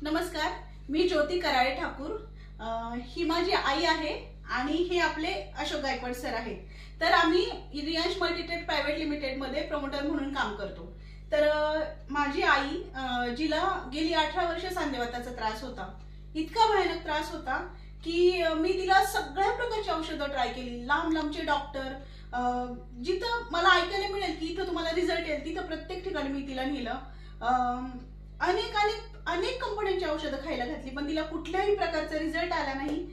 नमस्कार, मी ज्योती कराळे ठाकूर। ही माझी आई आहे आणि हे आपले अशोक गायकवाड सर आहेत। तर आम्ही रियांश मल्टीटेक प्रायव्हेट लिमिटेड मध्ये प्रमोटर म्हणून काम करतो। तर माझी आई जिला गेली 18 वर्ष सांधेवाताचा त्रास होता, इतका भयानक त्रास होता की मी तिला सगळ्या प्रकारची औषधं ट्राय केली। लांब लांबचे डॉक्टर, जिथं मला ऐकायला मिळेल की इथं तुम्हाला रिझल्ट येईल तिथं प्रत्येक ठिकाणी मी तिला नेलं। अनेक अनेक अनेक कंपन्यांची औषधं खायला घातली, पण तिला कुठल्याही प्रकारचा रिझल्ट आला नाही।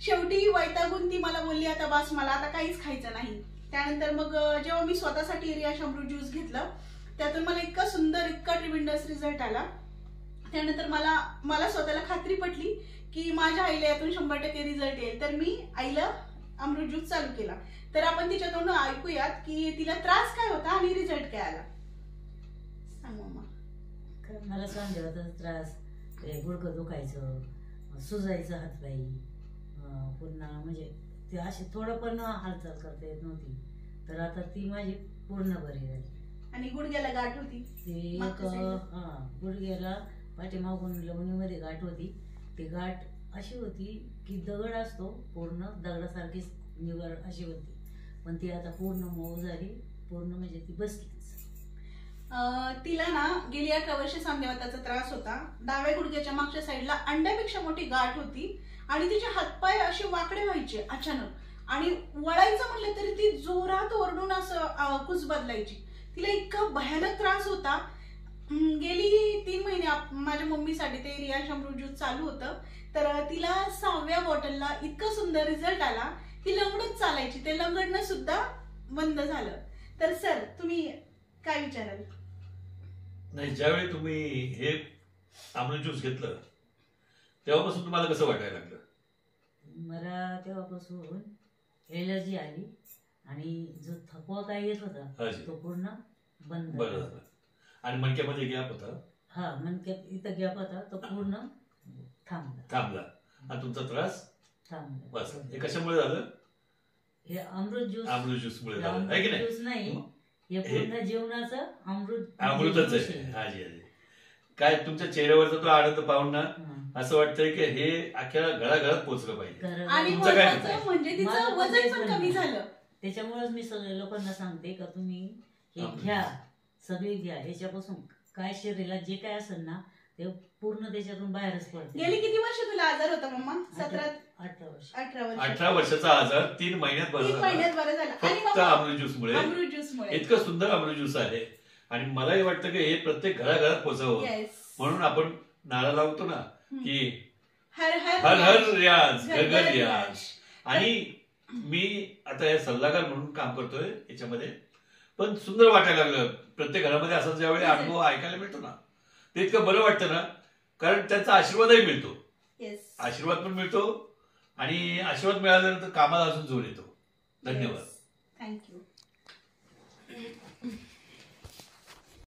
शेवटी वैतागून ती मला बोलली, आता बस, मला आता काहीच खायचं नाही। त्यानंतर मग जेव्हा मी स्वतःसाठी रियांश अमृत ज्यूस घेतलं, त्यातून मला इतका सुंदर, इतका ट्रिमेंडस रिझल्ट आला। त्यानंतर मला स्वतःला खात्री पटली की माझ्या आईला यातून 100% रिझल्ट येईल। तर मी आईला अमृत ज्यूस चालू केला। तर आपण तिच्या तोंडून ऐकूयात की तिला त्रास काय होता आणि रिझल्ट काय आला। सांग मम्मा। मला सांधेवाताचा त्रास, गुडघं दुखायचं, सुजायचं हातपाई, पुन्हा म्हणजे ते अशी थोडं पण हालचाल करता येत नव्हती। तर आता ती माझी पूर्ण बरी झाली। आणि गुडघ्याला गाठ होती, ती एक गुडघ्याला पाठीमागून लवणीमध्ये गाठ होती। ती गाठ अशी होती की दगड असतो, पूर्ण दगडासारखी निवड अशी होती, पण ती आता पूर्ण मऊ झाली, पूर्ण म्हणजे ती बसलीच। तिला ना गेली 18 वर्ष सांधेवाताचा त्रास होता। डाव्या गुडघ्याच्या मागच्या साईडला अंड्यापेक्षा मोठी गाठ होती आणि तिचे हातपाय असे वाकडे व्हायचे अचानक, आणि वळायचं म्हणलं तरी ती जोरात ओरडून असं कुस बदलायची। तिला इतका भयानक त्रास होता। गेली 3 महिने माझ्या मम्मीसाठी ते रियांश अमृत ज्यूस चालू होतं। तर तिला 6व्या बॉटलला इतका सुंदर रिझल्ट आला, ती लंगडत चालायची, ते लंगडणं सुद्धा बंद झालं। तर सर, तुम्ही काय विचाराल? नाही, ज्यावेळी तुम्ही हे अमृत ज्यूस घेतलं तेव्हापासून तुम्हाला कसं वाटायला लागलं? मला तेव्हापासून एलर्जी आली आणि जो थकवा काय येत होता तो पूर्ण बंद झाला। आणि मणक्यामध्ये गॅप होता? हा, मणक्यात इथं गॅप होता, तो पूर्ण थांबला आणि तुमचा त्रास थांबला। बस, हे कशामुळे झालं? हे अमृत ज्यूस मुळे झालं आहे की नाही? ज्यूस नाही, हे पूर्ण जीवनाचं अमृतच आहे। हाजी हाजी। काय तुमच्या चेहऱ्यावरचा तो आनंद पाहून ना असं वाटतंय की हे अख्ख्या घराघरात पोहोचलं पाहिजे। आणि म्हणजे तिचं वजन पण कमी झालं। त्याच्यामुळेच मी सगळ्या लोकांना सांगते का तुम्ही हे घ्या, सगळे घ्या। ह्याच्यापासून काय शरीराला जे काय असेल ना ते पूर्ण त्याच्यातून बाहेरच पडते। गेली किती वर्ष तुला आजार होता मम्मा? 18 वर्ष। 18 वर्षाचा आजार 3 महिन्यात बरा झाला, फक्त अमृत ज्यूसमुळे। इतकं सुंदर अमृत ज्यूस आहे आणि मलाही वाटतं की हे प्रत्येक घराघरात पोहोचावं, म्हणून आपण नारा लावतो ना की हर हर रियाज, घर घर रियाज। आणि मी आता हे सल्लागार म्हणून काम करतोय याच्यामध्ये, पण सुंदर वाटायला लागलं। प्रत्येक घरामध्ये असा ज्यावेळी अनुभव ऐकायला मिळतो ना, ते इतकं बरं वाटतं ना, कारण त्यांचा आशीर्वादही मिळतो। आशीर्वाद पण मिळतो आणि आशीर्वाद मिळाल्यानंतर कामाला अजून जोर येतो। धन्यवाद, थँक्यू।